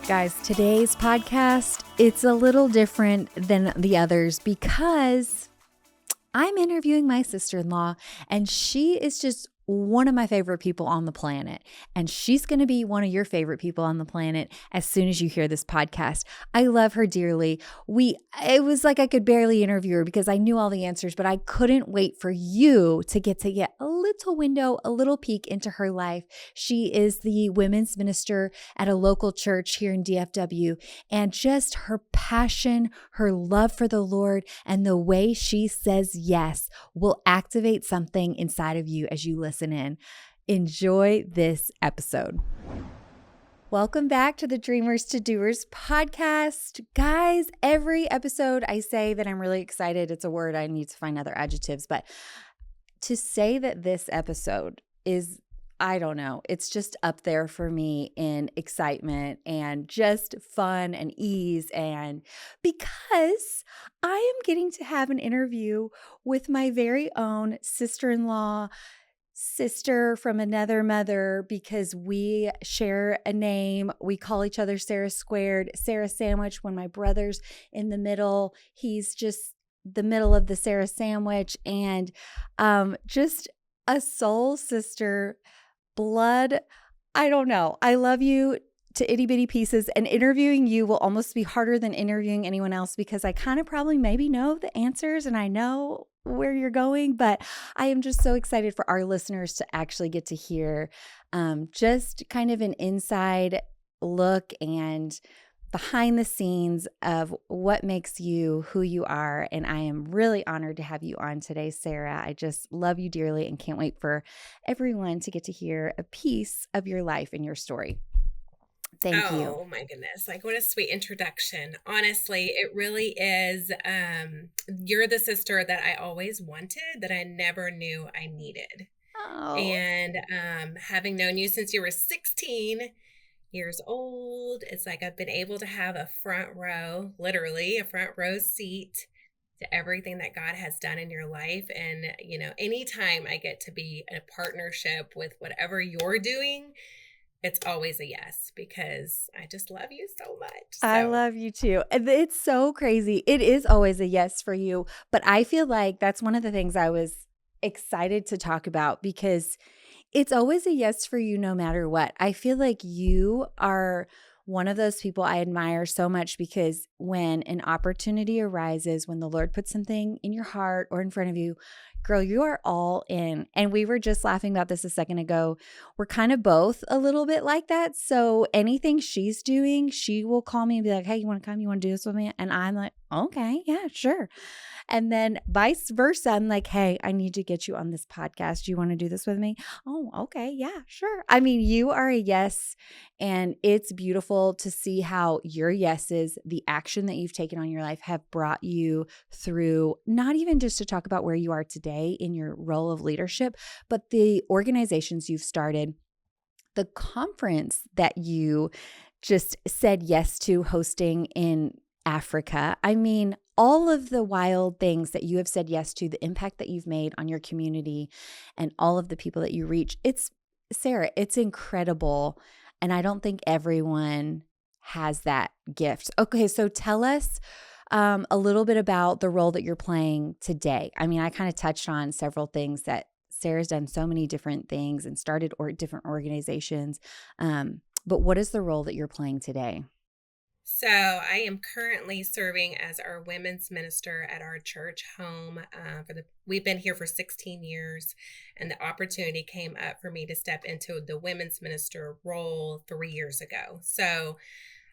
Guys, today's podcast, it's a little different than the others because I'm interviewing my sister-in-law, and she is just one of my favorite people on the planet. And she's going to be one of your favorite people on the planet as soon as you hear this podcast. I love her dearly. It was like I could barely interview her because I knew all the answers, but I couldn't wait for you to get a little window, a little peek into her life. She is the women's minister at a local church here in DFW, and just her passion, her love for the Lord, and the way she says yes will activate something inside of you as you listen in. Enjoy this episode. Welcome back to the Dreamers to Doers podcast. Guys, every episode I say that I'm really excited. It's a word, I need to find other adjectives, but to say that this episode is, I don't know, it's just up there for me in excitement and just fun and ease. And because I am getting to have an interview with my very own sister-in-law, sister from another mother, because we share a name. We call each other Sarah Squared, Sarah Sandwich. When my brother's in the middle, he's just the middle of the Sarah Sandwich, and just a soul sister, blood. I don't know. I love you to itty bitty pieces, and interviewing you will almost be harder than interviewing anyone else because I kind of probably maybe know the answers and I know where you're going, but I am just so excited for our listeners to actually get to hear just kind of an inside look and behind the scenes of what makes you who you are. And I am really honored to have you on today, Sarah. I just love you dearly and can't wait for everyone to get to hear a piece of your life and your story. Thank you. Oh my goodness. Like, what a sweet introduction. Honestly, it really is. You're the sister that I always wanted, that I never knew I needed. Oh, And having known you since you were 16 years old, it's like I've been able to have a front row, literally a front row seat to everything that God has done in your life. And, anytime I get to be in a partnership with whatever you're doing, it's always a yes, because I just love you so much. I love you too. And it's so crazy. It is always a yes for you. But I feel like that's one of the things I was excited to talk about because it's always a yes for you no matter what. I feel like you are one of those people I admire so much because when an opportunity arises, when the Lord puts something in your heart or in front of you, girl, you are all in. And we were just laughing about this a second ago. We're kind of both a little bit like that. So anything she's doing, she will call me and be like, hey, you want to come? You want to do this with me? And I'm like, okay, yeah, sure. And then vice versa. I'm like, hey, I need to get you on this podcast. Do you want to do this with me? Oh, okay. Yeah, sure. I mean, you are a yes. And it's beautiful to see how your yeses, the action that you've taken on your life, have brought you through, not even just to talk about where you are today in your role of leadership, but the organizations you've started, the conference that you just said yes to hosting in Africa. I mean, all of the wild things that you have said yes to, the impact that you've made on your community and all of the people that you reach. Sarah, it's incredible. And I don't think everyone has that gift. Okay, so tell us a little bit about the role that you're playing today. I mean, I kind of touched on several things that Sarah's done so many different things and started different organizations. But what is the role that you're playing today? So I am currently serving as our women's minister at our church home. We've been here for 16 years, and the opportunity came up for me to step into the women's minister role 3 years ago. So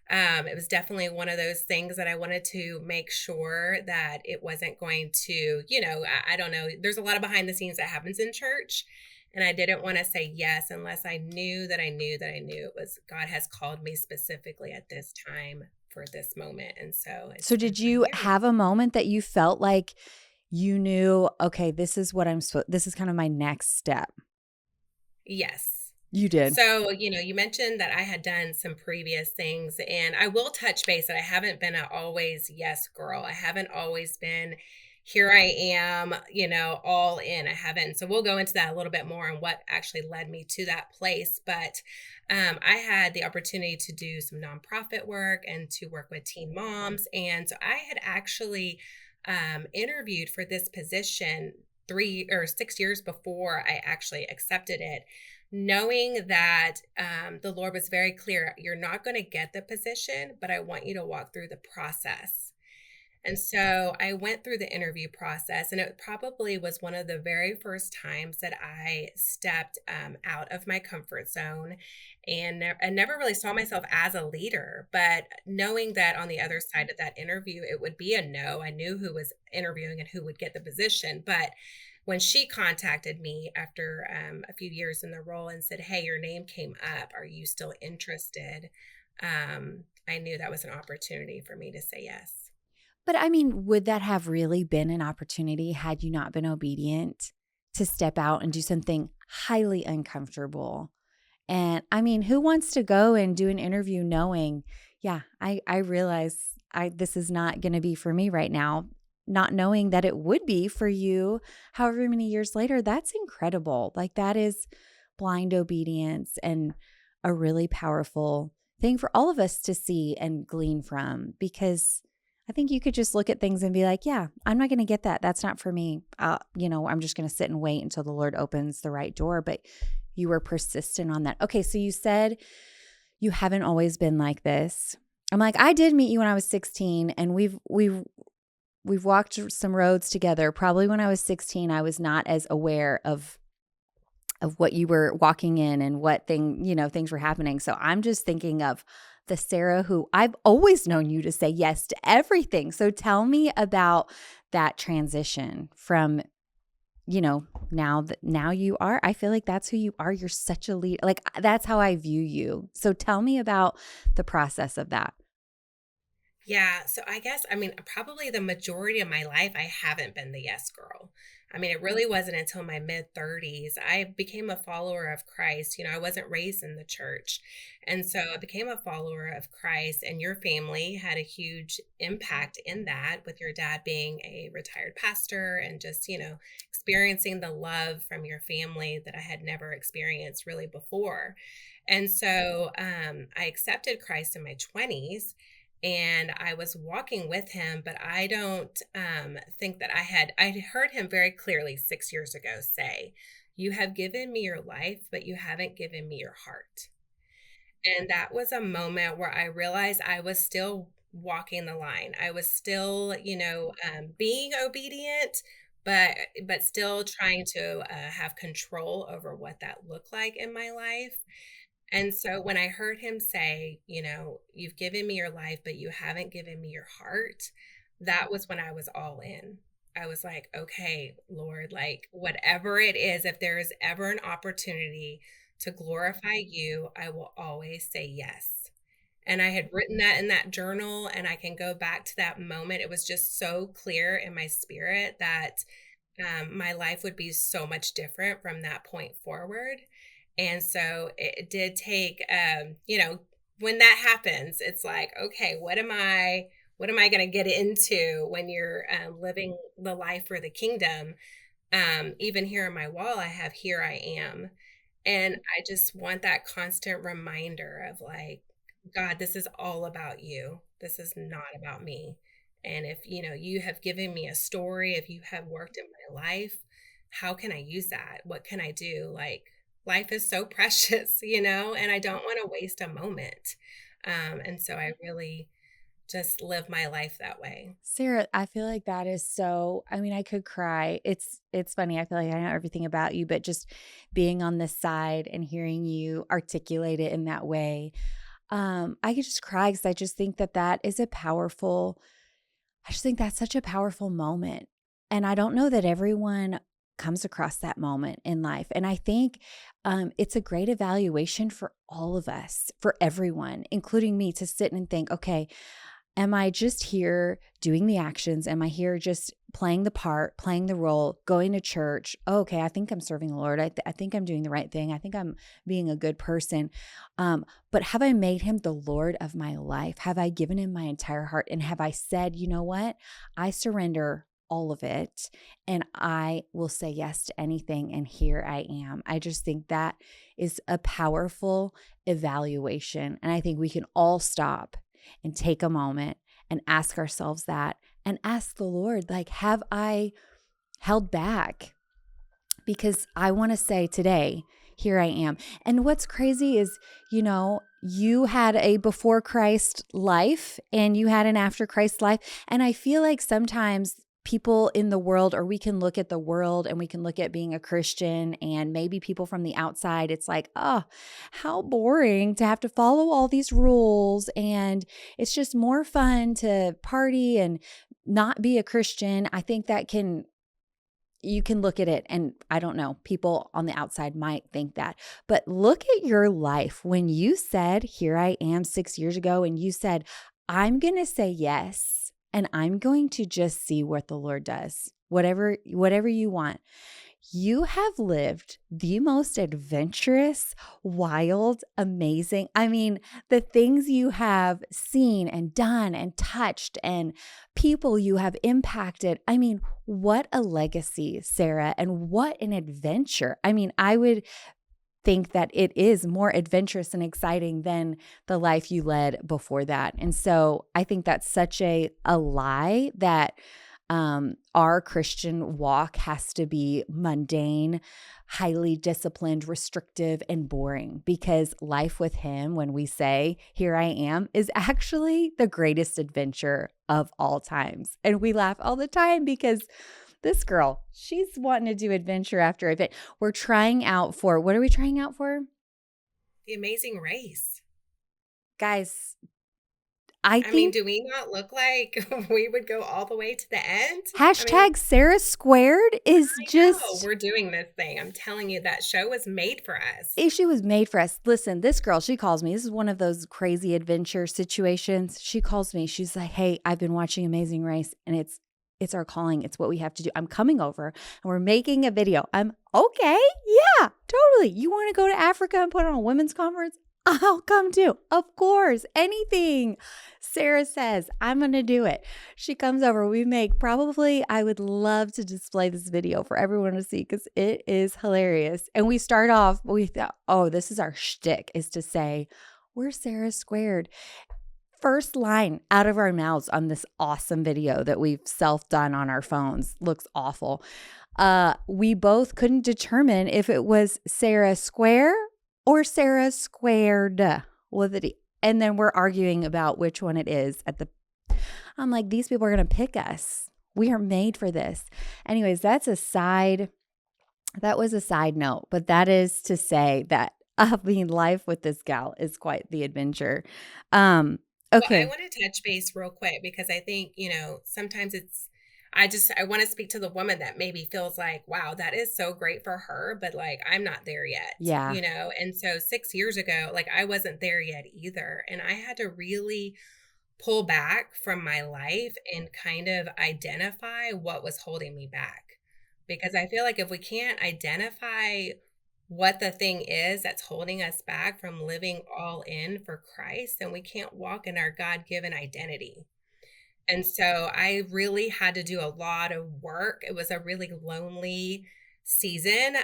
it was definitely one of those things that I wanted to make sure that it wasn't going to, I don't know. There's a lot of behind the scenes that happens in church. And I didn't want to say yes unless I knew that I knew that I knew it was God has called me specifically at this time for this moment. And so it's So been did 3 you years. have a moment that you felt like you knew, okay, this is kind of my next step? Yes. You did. So, you mentioned that I had done some previous things, and I will touch base that I haven't been an always yes girl. I haven't always been, here I am, all in. I haven't. So we'll go into that a little bit more and what actually led me to that place. But I had the opportunity to do some nonprofit work and to work with teen moms. And so I had actually interviewed for this position 3 or 6 years before I actually accepted it, knowing that the Lord was very clear, you're not going to get the position, but I want you to walk through the process. And so I went through the interview process, and it probably was one of the very first times that I stepped out of my comfort zone, and I never really saw myself as a leader. But knowing that on the other side of that interview, it would be a no, I knew who was interviewing and who would get the position. But when she contacted me after a few years in the role and said, "Hey, your name came up. Are you still interested?" I knew that was an opportunity for me to say yes. But I mean, would that have really been an opportunity had you not been obedient to step out and do something highly uncomfortable? And I mean, who wants to go and do an interview knowing, yeah, I realize this is not going to be for me right now, not knowing that it would be for you however many years later? That's incredible. Like that is blind obedience and a really powerful thing for all of us to see and glean from, because I think you could just look at things and be like, yeah, I'm not going to get that. That's not for me. I'm just going to sit and wait until the Lord opens the right door. But you were persistent on that. Okay, so you said you haven't always been like this. I'm like, I did meet you when I was 16, and we've walked some roads together. Probably when I was 16, I was not as aware of what you were walking in and what things were happening. So I'm just thinking of the Sarah who I've always known you to say yes to everything. So tell me about that transition from, now you are, I feel like that's who you are. You're such a leader. Like that's how I view you. So tell me about the process of that. Yeah, so I guess, I mean, probably the majority of my life, I haven't been the yes girl. I mean, it really wasn't until my mid 30s I became a follower of Christ. I wasn't raised in the church. And so I became a follower of Christ, and your family had a huge impact in that, with your dad being a retired pastor and just, experiencing the love from your family that I had never experienced really before. And so I accepted Christ in my 20s, and I was walking with him, but I don't think that I heard him very clearly 6 years ago say, "You have given me your life, but you haven't given me your heart." And that was a moment where I realized I was still walking the line. I was still, being obedient, but still trying to have control over what that looked like in my life. And so when I heard him say, "You've given me your life, but you haven't given me your heart," that was when I was all in. I was like, "Okay, Lord, like whatever it is, if there is ever an opportunity to glorify you, I will always say yes." And I had written that in that journal, and I can go back to that moment. It was just so clear in my spirit that my life would be so much different from that point forward. And so it did take, when that happens, it's like, okay, what am I going to get into when you're living the life for the kingdom? Even here on my wall, I have "Here I am." And I just want that constant reminder of like, God, this is all about you. This is not about me. And if, you have given me a story, if you have worked in my life, how can I use that? What can I do? Like, life is so precious, and I don't want to waste a moment. And so I really just live my life that way. Sarah, I feel like that is so, I mean, I could cry. It's funny. I feel like I know everything about you, but just being on this side and hearing you articulate it in that way, I could just cry because I just think that that is a powerful, I just think that's such a powerful moment. And I don't know that everyone comes across that moment in life. And I think it's a great evaluation for all of us, for everyone, including me, to sit and think, okay, am I just here doing the actions? Am I here just playing the part, playing the role, going to church? Oh, okay, I think I'm serving the Lord. I think I'm doing the right thing. I think I'm being a good person. But have I made him the Lord of my life? Have I given him my entire heart? And have I said, you know what? I surrender all of it, and I will say yes to anything, and here I am. I just think that is a powerful evaluation, and I think we can all stop and take a moment and ask ourselves that and ask the Lord, like, have I held back? Because I want to say today, here I am. And what's crazy is, you had a before Christ life and you had an after Christ life. And I feel like sometimes people in the world, or we can look at the world and we can look at being a Christian, and maybe people from the outside, it's like, oh, how boring to have to follow all these rules. And it's just more fun to party and not be a Christian. I think you can look at it, and I don't know, people on the outside might think that, but look at your life. When you said, here I am 6 years ago, and you said, I'm going to say yes, and I'm going to just see what the Lord does, whatever you want. You have lived the most adventurous, wild, amazing. I mean, the things you have seen and done and touched and people you have impacted. I mean, what a legacy, Sarah, and what an adventure. I mean, I would think that it is more adventurous and exciting than the life you led before that. And so I think that's such a lie that our Christian walk has to be mundane, highly disciplined, restrictive, and boring, because life with Him, when we say, here I am, is actually the greatest adventure of all times. And we laugh all the time because this girl, she's wanting to do adventure after adventure. We're trying out for, what are we trying out for? The Amazing Race. Guys, I I mean, think do we not look like we would go all the way to the end? I mean, hashtag Sarah Squared is I know just, we're doing this thing. I'm telling you, that show was made for us. she was made for us. Listen, this girl, she calls me. This is one of those crazy adventure situations. She calls me. She's like, hey, I've been watching Amazing Race, and it's our calling. It's what we have to do. I'm coming over and we're making a video. I'm okay. Yeah, totally. You want to go to Africa and put on a women's conference? I'll come too. Of course. Anything Sarah says, I'm going to do it. She comes over. We make I would love to display this video for everyone to see because it is hilarious. And we start off, we thought, oh, this is our shtick, is to say, we're Sarah Squared. First line out of our mouths on this awesome video that we've self-done on our phones. Looks awful. We both couldn't determine if it was Sarah Square or Sarah Squared with it. And then we're arguing about which one it is I'm like, these people are going to pick us. We are made for this. Anyways, that was a side note, but that is to say that life with this gal is quite the adventure. Well, I Okay. want to touch base real quick because I think, sometimes I want to speak to the woman that maybe feels like, wow, that is so great for her, but like, I'm not there yet, Yeah. And so 6 years ago, like, I wasn't there yet either. And I had to really pull back from my life and kind of identify what was holding me back. Because I feel like if we can't identify what the thing is that's holding us back from living all in for Christ, then we can't walk in our God given identity. And so I really had to do a lot of work. It was a really lonely season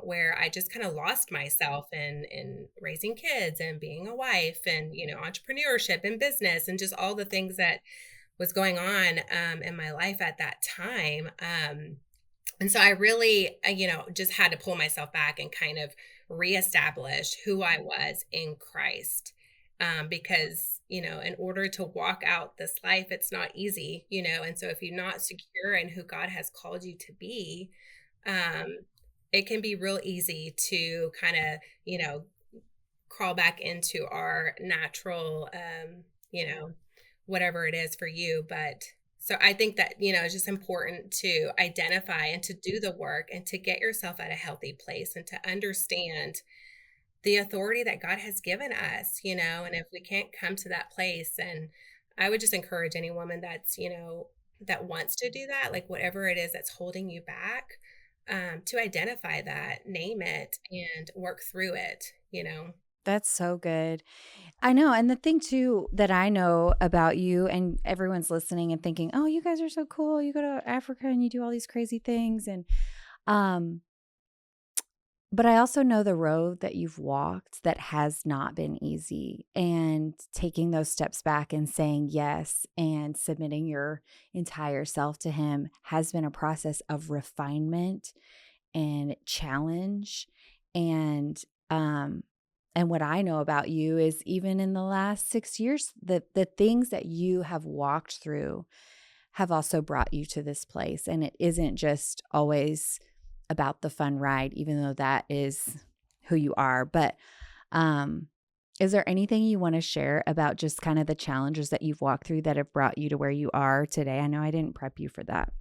where I just kind of lost myself in raising kids and being a wife and, entrepreneurship and business and just all the things that was going on in my life at that time. And so I really, just had to pull myself back and kind of reestablish who I was in Christ. Because, in order to walk out this life, it's not easy, and so if you're not secure in who God has called you to be, um, it can be real easy to kind of, crawl back into our natural, whatever it is for you. But so I think that, it's just important to identify and to do the work and to get yourself at a healthy place and to understand the authority that God has given us, and if we can't come to that place, and I would just encourage any woman that's, that wants to do that, like whatever it is that's holding you back, to identify that, name it, and work through it. That's so good. I know, and the thing too that I know about you and everyone's listening and thinking, "Oh, you guys are so cool. You go to Africa and you do all these crazy things." And um but I also know the road that you've walked that has not been easy, and taking those steps back and saying yes and submitting your entire self to him has been a process of refinement and challenge. And um and what I know about you is even in the last 6 years, the things that you have walked through have also brought you to this place, and it isn't just always about the fun ride, even though that is who you are. But um is there anything you want to share about just kind of the challenges that you've walked through that have brought you to where you are today? I know I didn't prep you for that.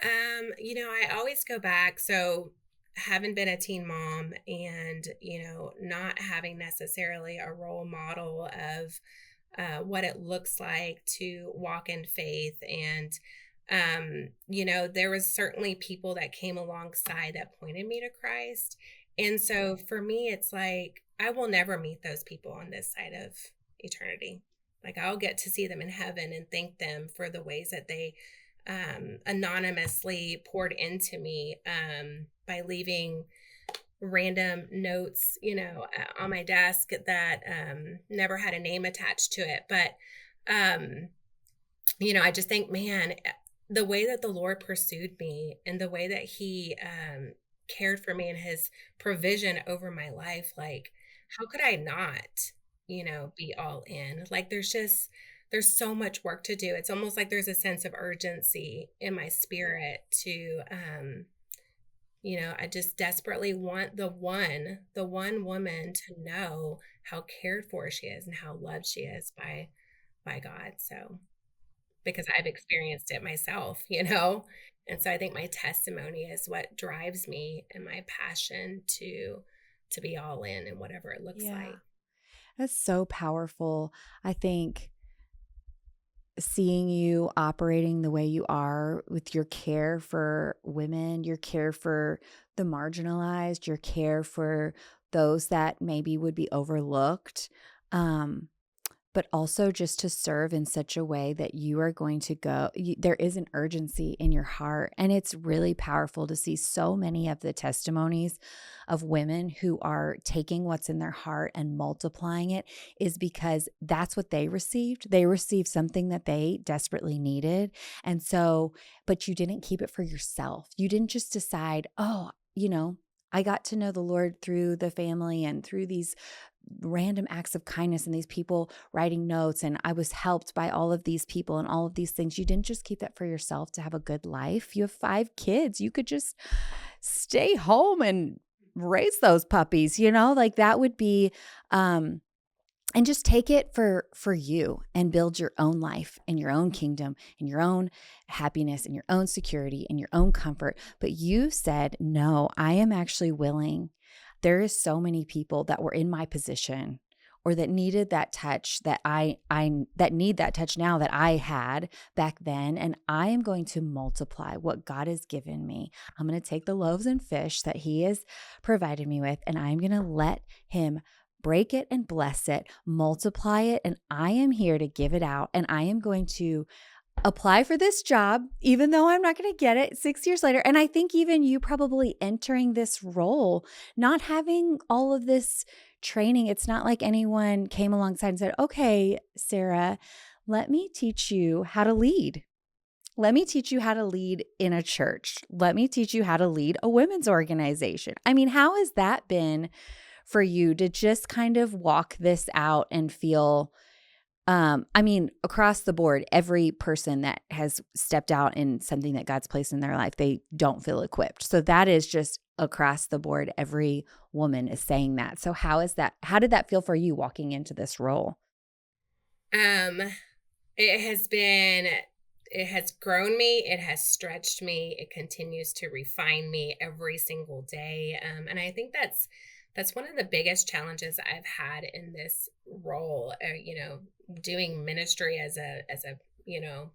I always go back. So, having been a teen mom and, not having necessarily a role model of what it looks like to walk in faith. And, there was certainly people that came alongside that pointed me to Christ. And so for me, it's like, I will never meet those people on this side of eternity. Like, I'll get to see them in heaven and thank them for the ways that they anonymously poured into me by leaving random notes, on my desk that never had a name attached to it. But, um, I just think, man, the way that the Lord pursued me and the way that He cared for me and His provision over my life, like, how could I not, be all in? Like, there's so much work to do. It's almost like there's a sense of urgency in my spirit to, I just desperately want the one woman to know how cared for she is and how loved she is by God. So, because I've experienced it myself, And so I think my testimony is what drives me and my passion to be all in whatever it looks Yeah. like. That's so powerful. I think seeing you operating the way you are with your care for women, your care for the marginalized, your care for those that maybe would be overlooked. Um, but also just to serve in such a way that you are going to there is an urgency in your heart. And it's really powerful to see so many of the testimonies of women who are taking what's in their heart and multiplying it, is because that's what they received. They received something that they desperately needed. And so, but you didn't keep it for yourself. You didn't just decide, oh, I got to know the Lord through the family and through these random acts of kindness and these people writing notes, and I was helped by all of these people and all of these things. You didn't just keep that for yourself to have a good life. You have 5 kids. You could just stay home and raise those puppies, like that would be and just take it for you and build your own life and your own kingdom and your own happiness and your own security and your own comfort. But you said, "No, I am actually willing." There is so many people that were in my position or that needed that touch that I that need that touch now that I had back then, and I am going to multiply what God has given me. I'm going to take the loaves and fish that he has provided me with, and I'm going to let him break it and bless it, multiply it, and I am here to give it out, and I am going to apply for this job, even though I'm not going to get it 6 years later. And I think even you probably entering this role, not having all of this training, it's not like anyone came alongside and said, "Okay, Sarah, let me teach you how to lead. Let me teach you how to lead in a church. Let me teach you how to lead a women's organization." I mean, how has that been for you to just kind of walk this out and feel I mean, across the board, every person that has stepped out in something that God's placed in their life, they don't feel equipped. So that is just across the board. Every woman is saying that. So how is that? How did that feel for you walking into this role? Um, it has been it has grown me, it has stretched me, it continues to refine me every single day. And I think that's one of the biggest challenges I've had in this role, doing ministry as a, you know,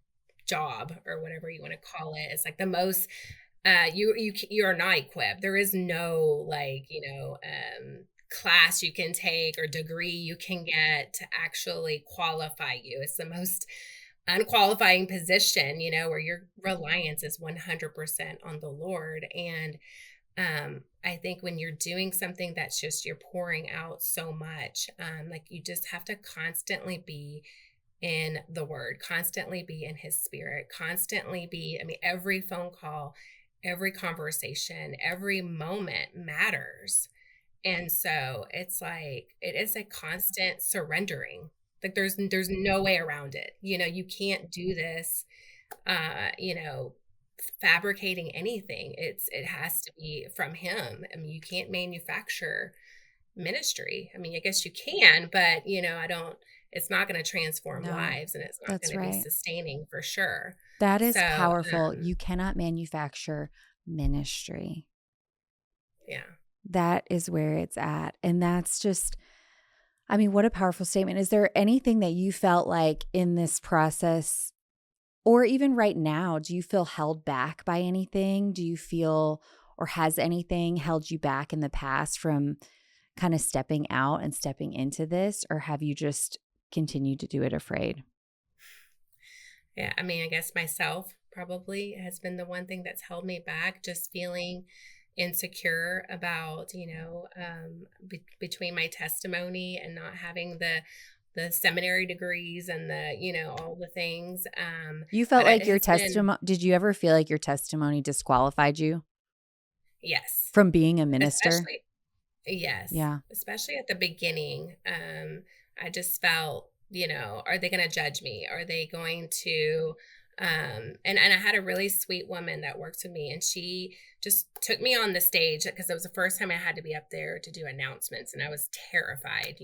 job or whatever you want to call it. It's like the most you are not equipped. There is no, like, class you can take or degree you can get to actually qualify you. It's the most unqualifying position, where your reliance is 100% on the Lord. And I think when you're doing something that's just you're pouring out so much, like you just have to constantly be in the word, constantly be in his spirit, constantly be, I mean, every phone call, every conversation, every moment matters. And so it's like it is a constant surrendering. Like there's no way around it. You can't do this fabricating anything. It has to be from him. I mean, you can't manufacture ministry. I mean, I guess you can, but I don't it's not going to transform No, lives and it's not going that's to be right. sustaining for sure. That is So, powerful. You cannot manufacture ministry. yeah. That is where it's at. And that's just, I mean, what a powerful statement. Is there anything that you felt like in this process, or even right now, do you feel held back by anything? Do you feel, or has anything held you back in the past from kind of stepping out and stepping into this? Or have you just continued to do it afraid? Yeah, I mean, I guess myself probably has been the one thing that's held me back, just feeling insecure about, between my testimony and not having the seminary degrees and all the things. You felt But like it your has been testimony, did you ever feel like your testimony disqualified you yes, from being a minister? especially yes, Yeah. especially at the beginning. I just felt, are they going to judge me? Are they going to and I had a really sweet woman that worked with me and she just took me on the stage because it was the first time I had to be up there to do announcements and I was terrified.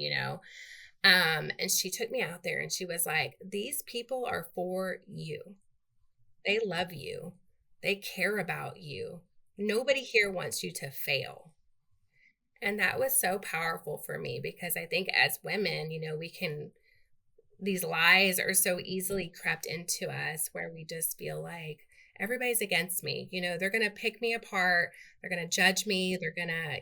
And she took me out there and she was like, "These people are for you. They love you. They care about you. Nobody here wants you to fail." And that was so powerful for me because I think as women, we can, these lies are so easily crept into us where we just feel like everybody's against me. They're going to pick me apart. They're going to judge me. They're going to,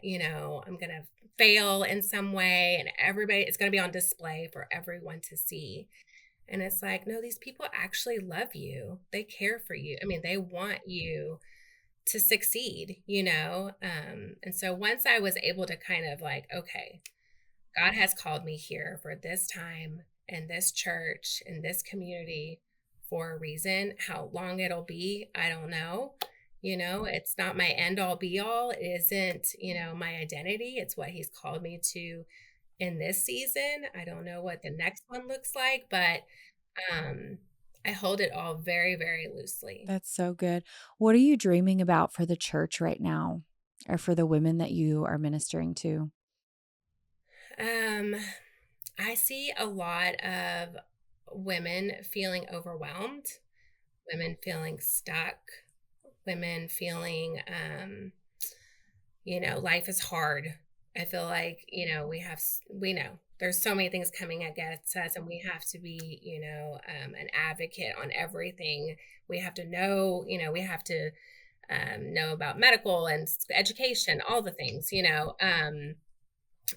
I'm going to fail in some way and everybody, it's going to be on display for everyone to see. And it's like, no, these people actually love you. They care for you. I mean, they want you to succeed. And so once I was able to kind of like, okay, God has called me here for this time in this church in this community for a reason. How long it'll be, I don't know. It's not my end all be all. It isn't, my identity. It's what he's called me to in this season. I don't know what the next one looks like, but um I hold it all very, very loosely. That's so good. What are you dreaming about for the church right now, or for the women that you are ministering to? Um, I see a lot of women feeling overwhelmed, women feeling stuck, women feeling, life is hard. I feel like, we know there's so many things coming against us, and we have to be, an advocate on everything. We have to know, we have to know about medical and education, all the things.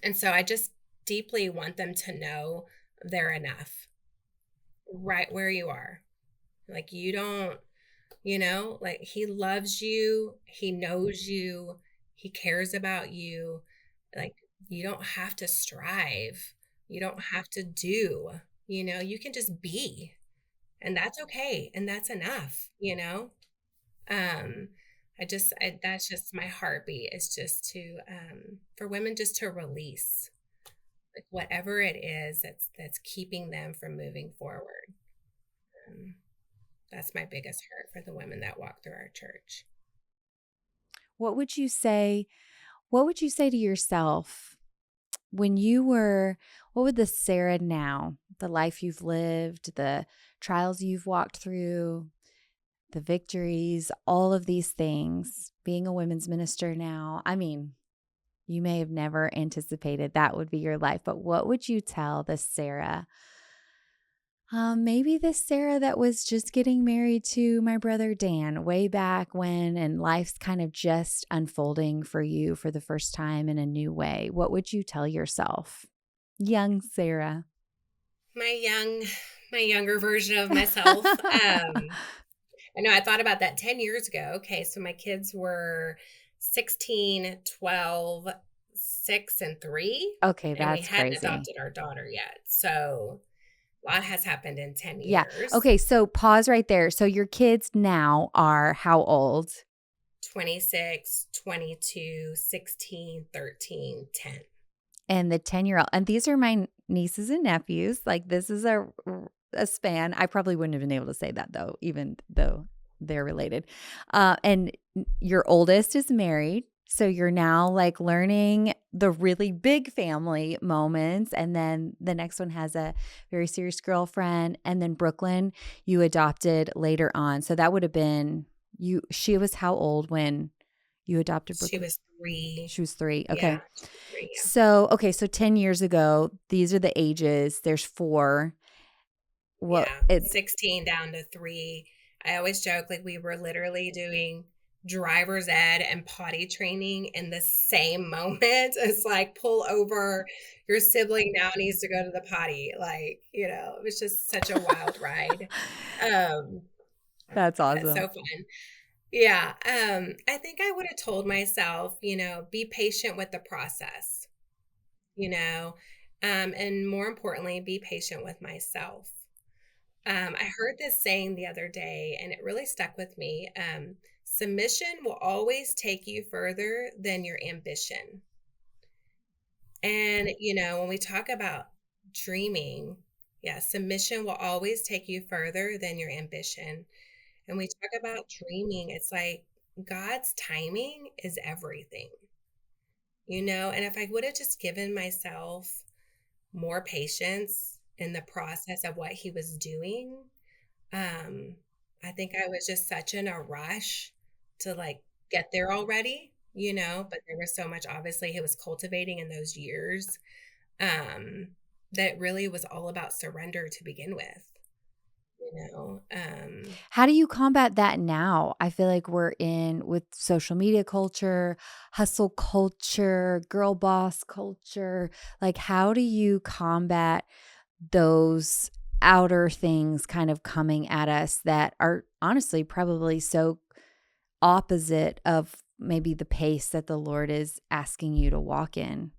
And so I just deeply want them to know they're enough right where you are. Like you don't, like he loves you, he knows you, he cares about you. Like you don't have to strive. You don't have to do, you can just be. And that's okay. And that's enough. Um that's just my heartbeat is just to for women just to release like whatever it is that's keeping them from moving forward. Um, that's my biggest hurt for the women that walk through our church. What would you say? What would you say to yourself when you were, what would the Sarah now, the life you've lived, the trials you've walked through, the victories, all of these things, being a women's minister now? I mean, you may have never anticipated that would be your life, but what would you tell the Sarah Maybe the Sarah that was just getting married to my brother Dan way back when, and life's kind of just unfolding for you for the first time in a new way. What would you tell yourself? Young Sarah. My young, my younger version of myself. I know I thought about that 10 years ago. Okay, so my kids were 16, 12, 6, and 3, Okay, and we that's hadn't crazy. adopted our daughter yet. So a lot has happened in 10 Yeah. years. Okay, so pause right there. So your kids now are how old? 26, 22, 16, 13, 10. And the 10-year-old, and these are my nieces and nephews. Like, this is a span. I probably wouldn't have been able to say that though, even though they're related. And your oldest is married. So you're now like learning the really big family moments. And then the next one has a very serious girlfriend. And then Brooklyn, you adopted later on. So that would have been you. She was how old when you adopted She Brooklyn? was 3. She was 3. Yeah, Okay. she was 3, yeah. So, okay, so 10 years ago, these are the ages. There's 4. What Yeah, it 16 down to 3. I always joke like we were literally doing driver's ed and potty training in the same moment. It's like pull over, your sibling now needs to go to the potty. Like, it was just such a wild ride. Um, That's that's awesome. so fun. Yeah, I think I would have told myself, be patient with the process, you know, and more importantly, be patient with myself. I heard this saying the other day, and it really stuck with me. Submission will always take you further than your ambition. And, when we talk about dreaming, yeah, submission will always take you further than your ambition. And we talk about dreaming, it's like God's timing is everything, and if I would have just given myself more patience in the process of what he was doing, Um, I think I was just such in a rush to like get there already, but there was so much obviously he was cultivating in those years, that really was all about surrender to begin with, you know. How do you combat that now? I feel like we're in with social media culture, hustle culture, girl boss culture. Like, how do you combat those outer things kind of coming at us that are honestly probably so opposite of maybe the pace that the Lord is asking you to walk in?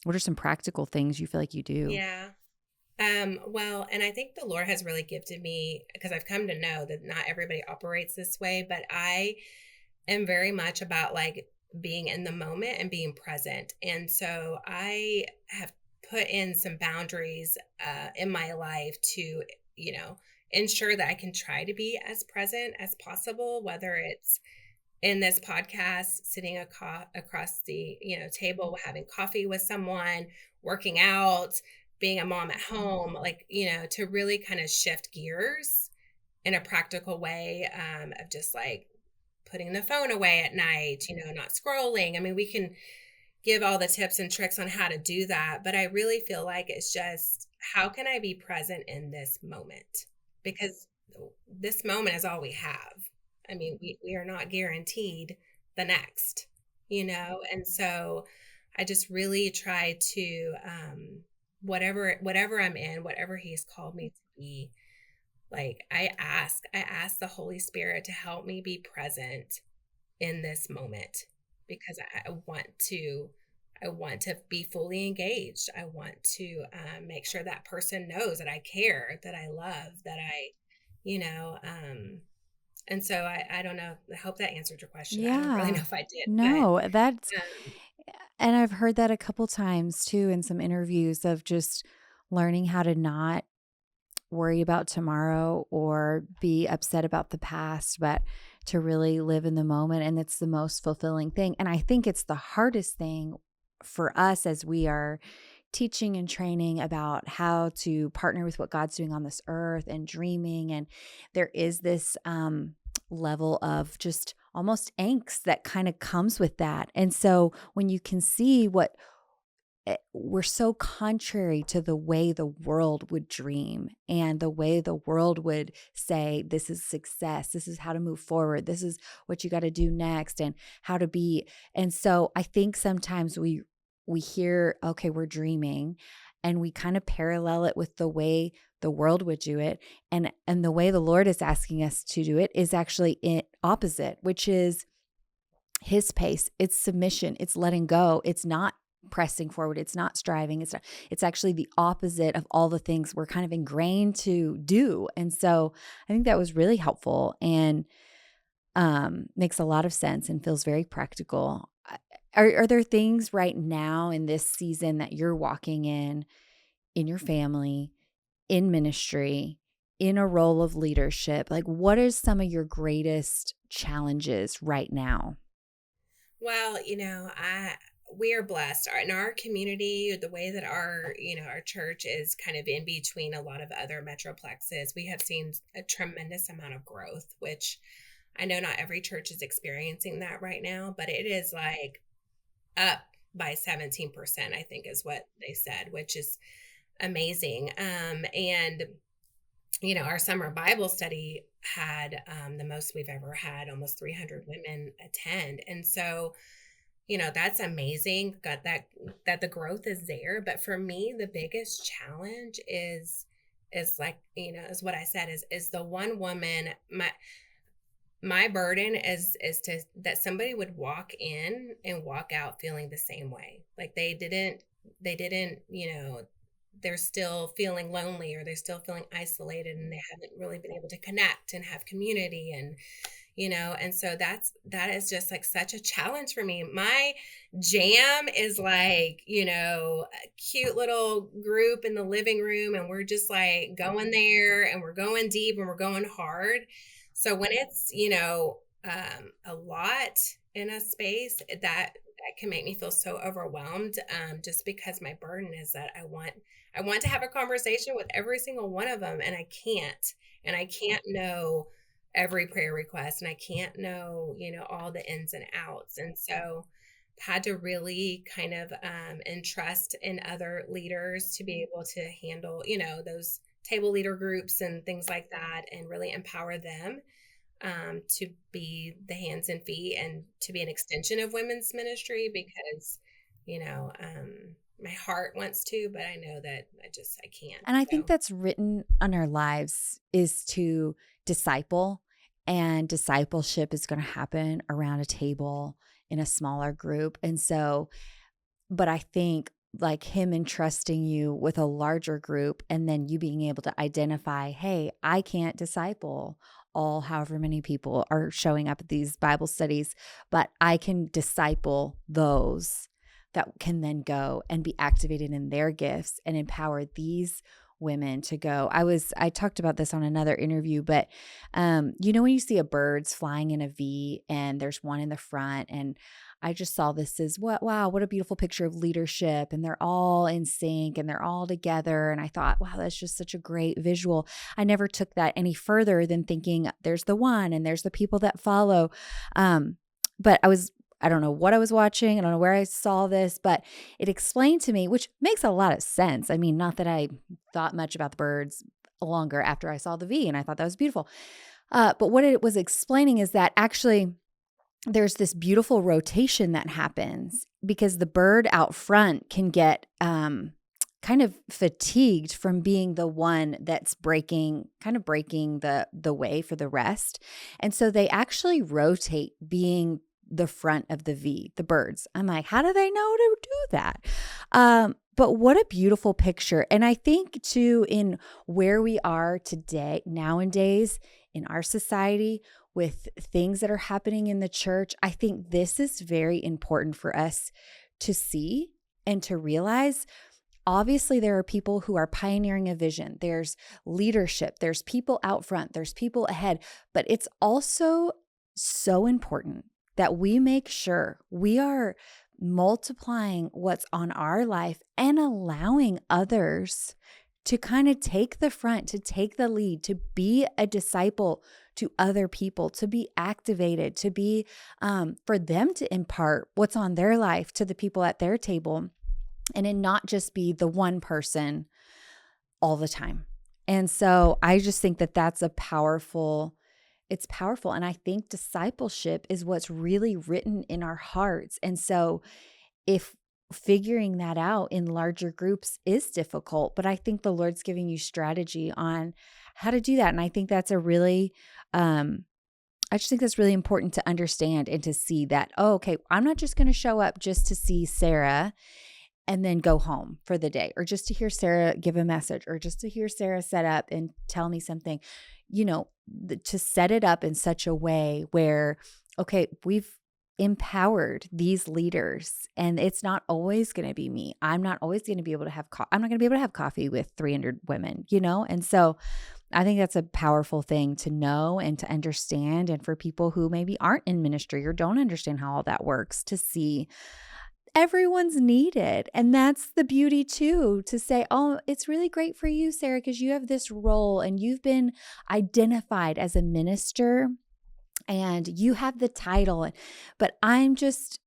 What are some practical things you feel like you do? Yeah. Well, and I think the Lord has really gifted me because I've come to know that not everybody operates this way, but I am very much about like being in the moment and being present. And so I have put in some boundaries in my life to, you know, ensure that I can try to be as present as possible, whether it's in this podcast, sitting across the table, having coffee with someone, working out, being a mom at home, like to really kind of shift gears in a practical way, of just like putting the phone away at night, not scrolling. I mean, we can give all the tips and tricks on how to do that, but I really feel like it's just how can I be present in this moment? Because this moment is all we have. I mean, we are not guaranteed the next, and so I just really try to whatever I'm in, whatever he's called me to be, like I ask the Holy Spirit to help me be present in this moment because I want to be fully engaged. I want to make sure that person knows that I care, that I love, that I, you know, and so I don't know. I hope that answered your question. I don't really know Yeah. if I did, but No, that's um, and I've heard that a couple times too in some interviews of just learning how to not worry about tomorrow or be upset about the past, but to really live in the moment. And it's the most fulfilling thing. And I think it's the hardest thing for us as we are teaching and training about how to partner with what God's doing on this earth and dreaming. And there is this level of just almost angst that kind of comes with that. And so when you can see what we're so contrary to the way the world would dream and the way the world would say, this is success. This is how to move forward. This is what you got to do next and how to be. And so I think sometimes we hear, okay, we're dreaming, and we kind of parallel it with the way the world would do it. And the way the Lord is asking us to do it is actually opposite, which is his pace. It's submission. It's letting go. It's not pressing forward. It's not striving. It's actually the opposite of all the things we're kind of ingrained to do. And so I think that was really helpful and makes a lot of sense and feels very practical. Are there things right now in this season that you're walking in your family, in ministry, in a role of leadership? Like, what is some of your greatest challenges right now? Well, we are blessed. In our community, the way that our church is kind of in between a lot of other metroplexes, we have seen a tremendous amount of growth, which I know not every church is experiencing that right now, but it is like up by 17%, I think is what they said, which is amazing. And our summer Bible study had the most we've ever had, almost 300 women attend. And so, that's amazing. Got that the growth is there. But for me, the biggest challenge is like, is what I said, is the one woman. My burden is to that somebody would walk in and walk out feeling the same way. Like they didn't, they're still feeling lonely, or they're still feeling isolated, and they haven't really been able to connect and have community. And so that is just like such a challenge for me. My jam is like, a cute little group in the living room, and we're just like going there, and we're going deep, and we're going hard. So when it's, a lot in a space, that can make me feel so overwhelmed, just because my burden is that I want to have a conversation with every single one of them, and I can't. And I can't know every prayer request, and I can't know, all the ins and outs. And so had to really kind of entrust in other leaders to be able to handle, those table leader groups and things like that, and really empower them to be the hands and feet and to be an extension of women's ministry, because, my heart wants to, but I know that I can't. And I think So, that's written on our lives is to disciple, and discipleship is going to happen around a table in a smaller group. And so, but I think like him entrusting you with a larger group, and then you being able to identify, hey, I can't disciple all however many people are showing up at these Bible studies, but I can disciple those that can then go and be activated in their gifts and empower these women to go. I talked about this on another interview, but when you see a birds flying in a V and there's one in the front, and I just saw this as what a beautiful picture of leadership, and they're all in sync and they're all together. And I thought, wow, that's just such a great visual. I never took that any further than thinking there's the one and there's the people that follow. But I don't know what I was watching. I don't know where I saw this, but it explained to me, which makes a lot of sense. I mean, not that I thought much about the birds longer after I saw the V, and I thought that was beautiful. But what it was explaining is that actually there's this beautiful rotation that happens because the bird out front can get kind of fatigued from being the one that's breaking the way for the rest. And so they actually rotate being the front of the V, the birds. I'm like, how do they know to do that? But what a beautiful picture. And I think too, in where we are today, nowadays, in our society, with things that are happening in the church, I think this is very important for us to see and to realize. Obviously, there are people who are pioneering a vision. There's leadership. There's people out front. There's people ahead. But it's also so important that we make sure we are multiplying what's on our life and allowing others to kind of take the front, to take the lead, to be a disciple to other people, to be activated, to be for them to impart what's on their life to the people at their table. and in not just be the one person all the time. And so I just think that that's it's powerful. And I think discipleship is what's really written in our hearts. And so if figuring that out in larger groups is difficult, but I think the Lord's giving you strategy on how to do that. And I think that's I just think that's really important to understand and to see that, oh, okay, I'm not just going to show up just to see Sarah and then go home for the day, or just to hear Sarah give a message, or just to hear Sarah set up and tell me something, to set it up in such a way where, okay, we've empowered these leaders, and it's not always going to be me. I'm not always going to be able to I'm not going to be able to have coffee with 300 women, And so I think that's a powerful thing to know and to understand. And for people who maybe aren't in ministry or don't understand how all that works, to see everyone's needed. And that's the beauty too, to say, oh, it's really great for you, Sarah, because you have this role and you've been identified as a minister and you have the title. But I just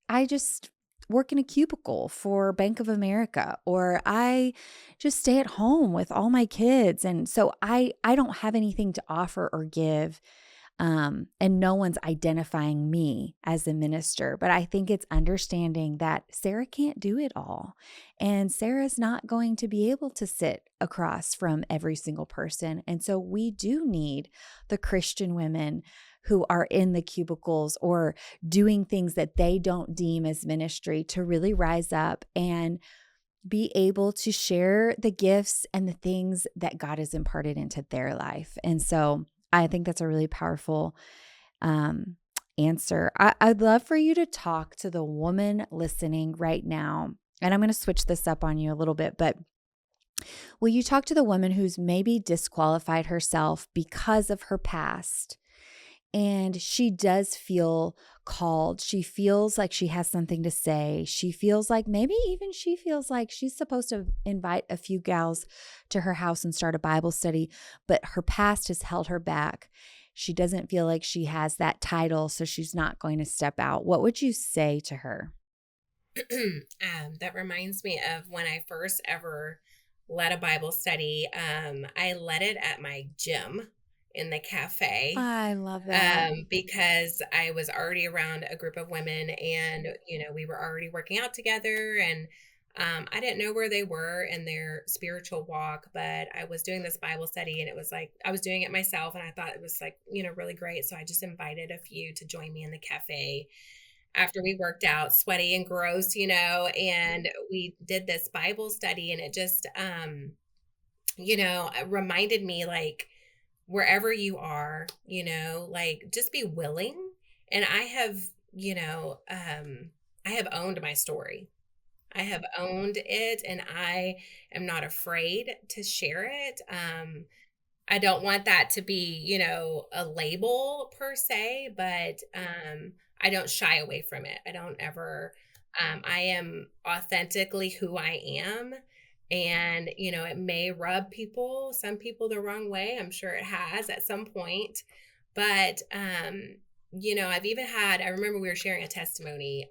work in a cubicle for Bank of America, or I just stay at home with all my kids. And so I don't have anything to offer or give. And no one's identifying me as a minister, but I think it's understanding that Sarah can't do it all. And Sarah's not going to be able to sit across from every single person. And so we do need the Christian women who are in the cubicles or doing things that they don't deem as ministry to really rise up and be able to share the gifts and the things that God has imparted into their life. And so I think that's a really powerful answer. I'd love for you to talk to the woman listening right now. And I'm going to switch this up on you a little bit, but will you talk to the woman who's maybe disqualified herself because of her past? And she does feel called. She feels like she has something to say. She feels like she feels like she's supposed to invite a few gals to her house and start a Bible study, but her past has held her back. She doesn't feel like she has that title, so she's not going to step out. What would you say to her? That reminds me of when I first ever led a Bible study. I led it at my gym in the cafe, I love that. because I was already around a group of women, and we were already working out together, and I didn't know where they were in their spiritual walk, but I was doing this Bible study, and it was like I was doing it myself, and I thought it was like really great. So I just invited a few to join me in the cafe after we worked out, sweaty and gross, and we did this Bible study, and it just reminded me, like, wherever you are, like, just be willing. And I have, I have owned my story. I have owned it, and I am not afraid to share it. I don't want that to be, a label per se, but I don't shy away from it. I don't ever, I am authentically who I am. And, it may rub some people the wrong way. I'm sure it has at some point. But, I remember we were sharing a testimony,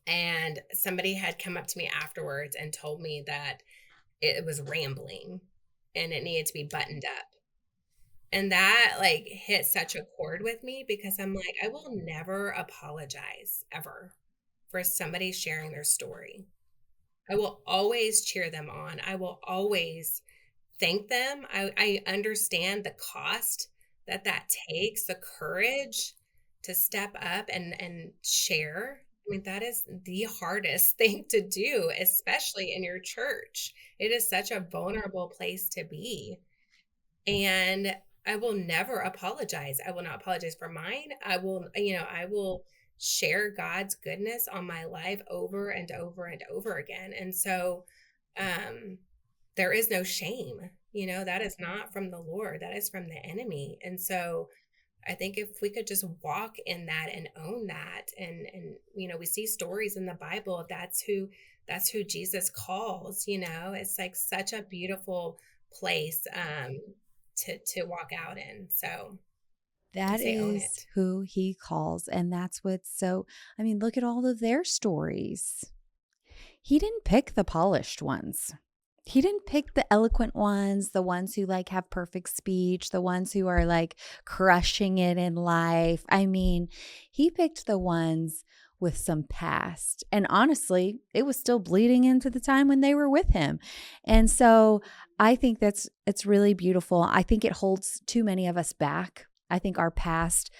and somebody had come up to me afterwards and told me that it was rambling and it needed to be buttoned up. And that, like, hit such a chord with me, because I'm like, I will never apologize ever for somebody sharing their story. I will always cheer them on. I will always thank them. I understand the cost that takes, the courage to step up and share. I mean, that is the hardest thing to do, especially in your church. It is such a vulnerable place to be. And I will never apologize. I will not apologize for mine. I will share God's goodness on my life over and over and over again. And so, um, there is no shame. That is not from the Lord. That is from the enemy. And so I think if we could just walk in that and own that, and we see stories in the Bible of that's who Jesus calls. It's like such a beautiful place to walk out in. So I That say own is it. who he calls. And that's what's so, I mean, look at all of their stories. he didn't pick the polished ones. He didn't pick the eloquent ones, the ones who like have perfect speech, the ones who are like crushing it in life. I mean, he picked the ones with some past. And honestly, it was still bleeding into the time when they were with him. And so I think it's really beautiful. I think it holds too many of us back. I think our past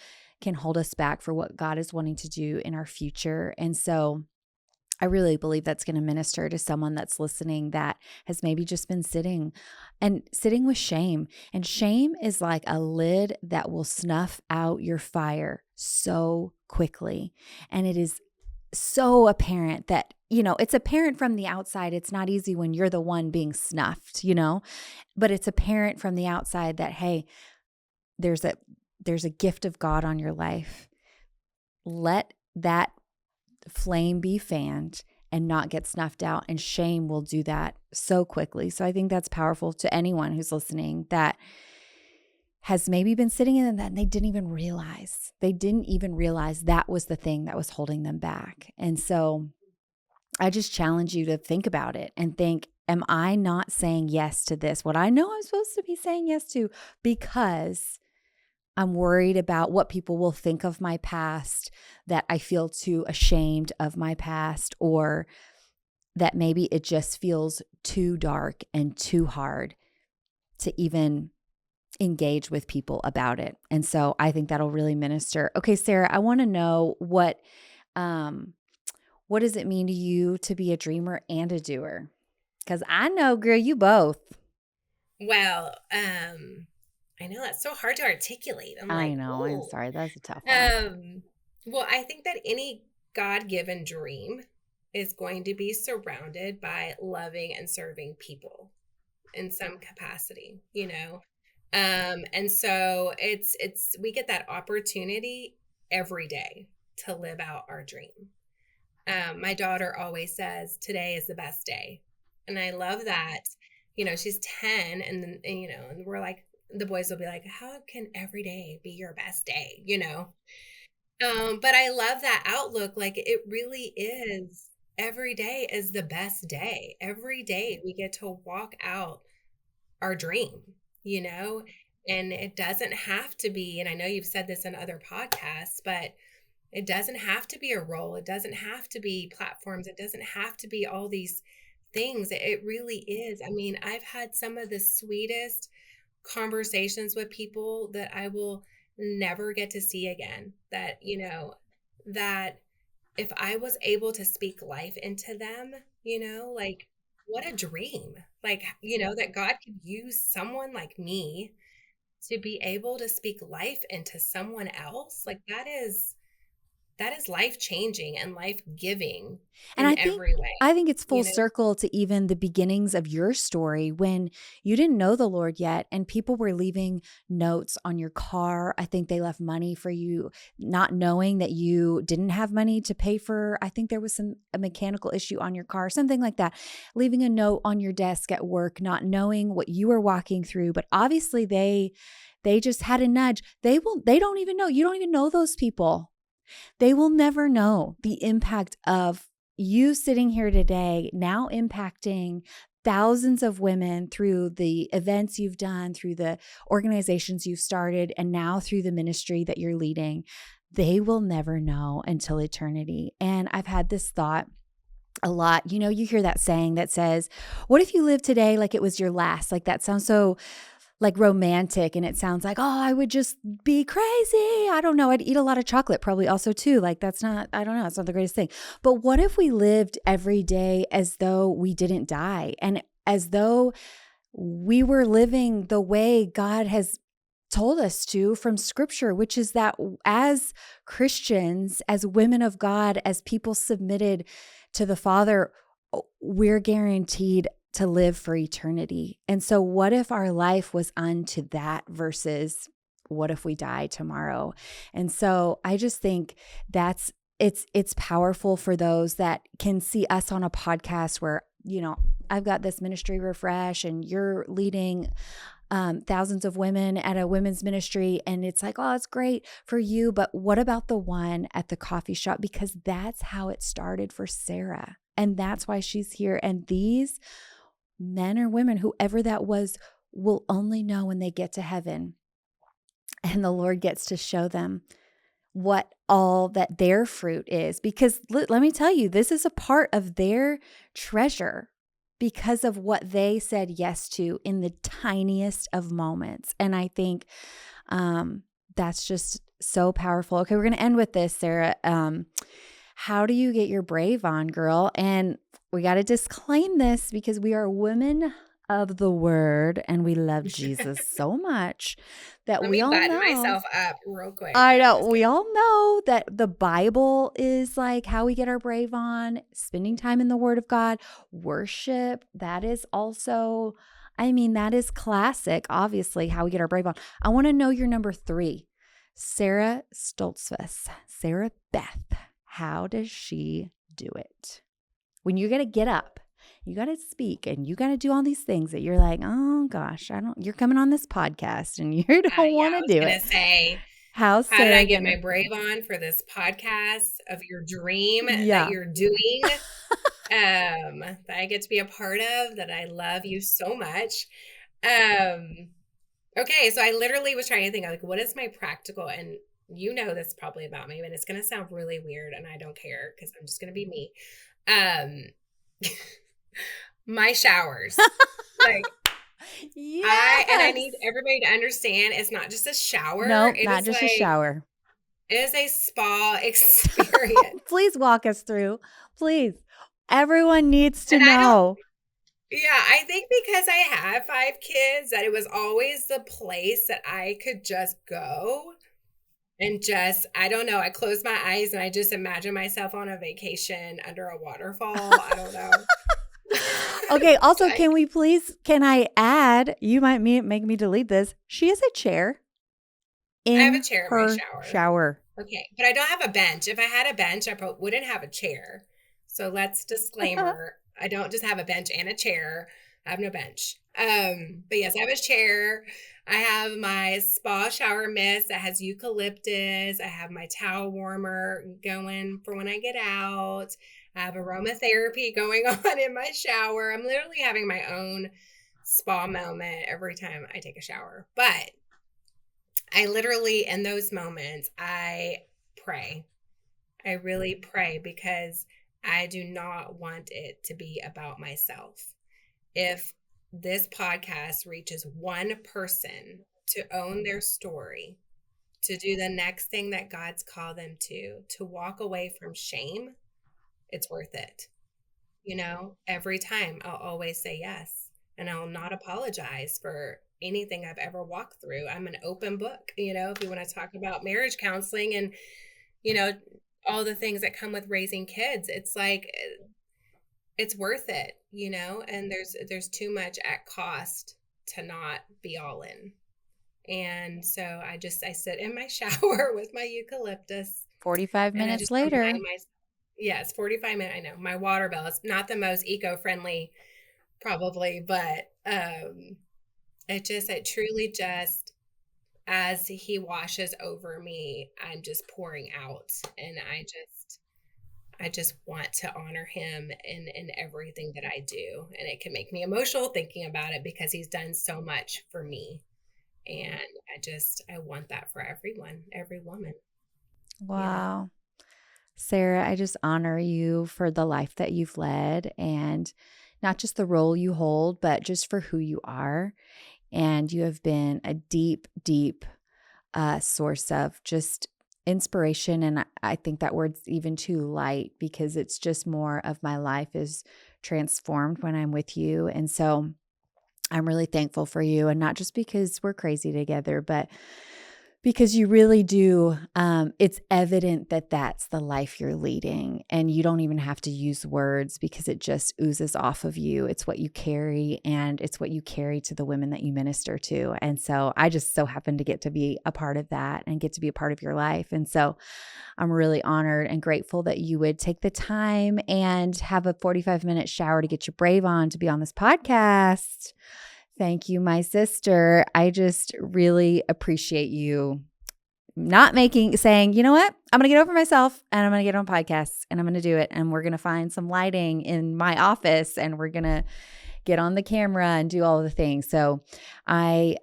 can hold us back for what God is wanting to do in our future. And so I really believe that's going to minister to someone that's listening that has maybe just been sitting with shame. And shame is like a lid that will snuff out your fire so quickly. And it is so apparent that, it's apparent from the outside. It's not easy when you're the one being snuffed, but it's apparent from the outside that, hey, there's a gift of God on your life. Let that flame be fanned and not get snuffed out, and shame will do that so quickly. So I think that's powerful to anyone who's listening that has maybe been sitting in that and they didn't even realize that was the thing that was holding them back. And so I just challenge you to think about it and think, am I not saying yes to this, what I know I'm supposed to be saying yes to, because I'm worried about what people will think of my past, that I feel too ashamed of my past, or that maybe it just feels too dark and too hard to even engage with people about it. And so I think that'll really minister. Okay, Sarah, I want to know what does it mean to you to be a dreamer and a doer? Because I know, girl, you both. Well, I know that's so hard to articulate. I'm I like, know. I'm ooh. sorry. That's a tough one. Well, I think that any God-given dream is going to be surrounded by loving and serving people in some capacity, and so we get that opportunity every day to live out our dream. My daughter always says, today is the best day. And I love that, she's 10 and we're like, the boys will be like, how can every day be your best day? But I love that outlook. Like, it really is, every day is the best day. Every day we get to walk out our dream, you know, and it doesn't have to be, and I know you've said this in other podcasts, but it doesn't have to be a role. It doesn't have to be platforms. It doesn't have to be all these things. It really is. I mean, I've had some of the sweetest conversations with people that I will never get to see again. That if I was able to speak life into them, like, what a dream. Like, that God could use someone like me to be able to speak life into someone else. Like, that is life changing and life giving And in every way, I think it's full you know? circle to even the beginnings of your story when you didn't know the Lord yet and people were leaving notes on your car. I think they left money for you, not knowing that you didn't have money to pay for. I think there was a mechanical issue on your car, something like that. Leaving a note on your desk at work, not knowing what you were walking through, but obviously they just had a nudge. They don't even know. You don't even know those people. They will never know the impact of you sitting here today, now impacting thousands of women through the events you've done, through the organizations you've started, and now through the ministry that you're leading. They will never know until eternity. And I've had this thought a lot. You hear that saying that says, what if you live today like it was your last? Like, that sounds so like romantic, and it sounds like, oh, I would just be crazy. I don't know. I'd eat a lot of chocolate probably also too. Like, I don't know. It's not the greatest thing. But what if we lived every day as though we didn't die, and as though we were living the way God has told us to from scripture, which is that as Christians, as women of God, as people submitted to the Father, we're guaranteed to live for eternity. And so what if our life was unto that versus what if we die tomorrow? And so I just think it's powerful for those that can see us on a podcast where, I've got this ministry refresh and you're leading thousands of women at a women's ministry. And it's like, oh, it's great for you. But what about the one at the coffee shop? Because that's how it started for Sarah. And that's why she's here. And these men or women, whoever that was, will only know when they get to heaven and the Lord gets to show them what all that their fruit is. Because let me tell you, this is a part of their treasure because of what they said yes to in the tiniest of moments. And I think that's just so powerful. Okay, we're going to end with this, Sarah. How do you get your brave on, girl? And we got to disclaim this because we are women of the word and we love Jesus so much that Let we me all button know. myself up real quick. I No, I'm know. just We kidding. all know that the Bible is like how we get our brave on, spending time in the Word of God, worship. That is also, that is classic, obviously, how we get our brave on. I want to know your number 3, Sarah Stoltzfus. Sarah Beth. How does she do it? When you got to get up, you got to speak, and you got to do all these things that you're like, oh gosh, you're coming on this podcast and you don't want I to was do going it. to say, How's how did Sarah I get gonna? my brave on for this podcast of your dream that Yeah. you're doing, that I get to be a part of, that I love you so much. Okay, so I literally was trying to think, like, what is my practical, and you know this probably about me, and it's going to sound really weird, and I don't care because I'm just going to be me. Um, my showers. Like, I Yes. need everybody to understand it's not just a shower. No, It not is just a like, shower. it is a spa experience. Please walk us through. Please. Everyone needs to And know. I think because I have 5 kids, that it was always the place that I could just go and just, I don't know, I close my eyes and I just imagine myself on a vacation under a waterfall. I don't know. Okay, also, Like, can I add, you might make me delete this. She has a chair I have a in chair in my her shower. Okay, but I don't have a bench. If I had a bench, I probably wouldn't have a chair. So let's disclaimer, I don't just have a bench and a chair. I have no bench. But yes, I have a chair. I have my spa shower mist that has eucalyptus. I have my towel warmer going for when I get out. I have aromatherapy going on in my shower. I'm literally having my own spa moment every time I take a shower. But I literally, in those moments, I pray. I really pray because I do not want it to be about myself. If this podcast reaches one person to own their story, to do the next thing that God's called them to walk away from shame, it's worth it. Every time I'll always say yes, and I'll not apologize for anything I've ever walked through. I'm an open book, if you want to talk about marriage counseling and, you know, all the things that come with raising kids, it's like, it's worth it, and there's too much at cost to not be all in. And so I sit in my shower with my eucalyptus 45 and I minutes just later. remind myself, yes, 45 minutes. I know my water bill is not the most eco-friendly probably, but it truly just, as he washes over me, I'm just pouring out, and I just want to honor him in everything that I do. And it can make me emotional thinking about it because he's done so much for me. And I want that for everyone, every woman. Wow. Sarah, I just honor you for the life that you've led, and not just the role you hold, but just for who you are. And you have been a deep, deep source of just inspiration. And I think that word's even too light because it's just more of my life is transformed when I'm with you. And so I'm really thankful for you. And not just because we're crazy together, but because you really do. It's evident that that's the life you're leading, and you don't even have to use words because it just oozes off of you. It's what you carry, and it's what you carry to the women that you minister to. And so I just so happen to get to be a part of that and get to be a part of your life. And so I'm really honored and grateful that you would take the time and have a 45-minute shower to get your brave on to be on this podcast. Thank you, my sister. I just really appreciate you not saying, you know what, I'm going to get over myself and I'm going to get on podcasts and I'm going to do it. And we're going to find some lighting in my office and we're going to get on the camera and do all of the things. So I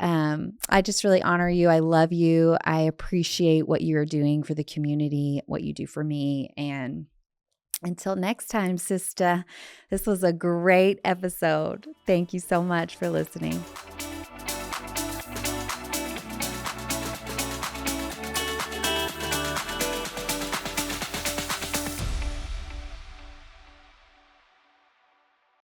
just really honor you. I love you. I appreciate what you're doing for the community, what you do for me. And until next time, sister, this was a great episode. Thank you so much for listening.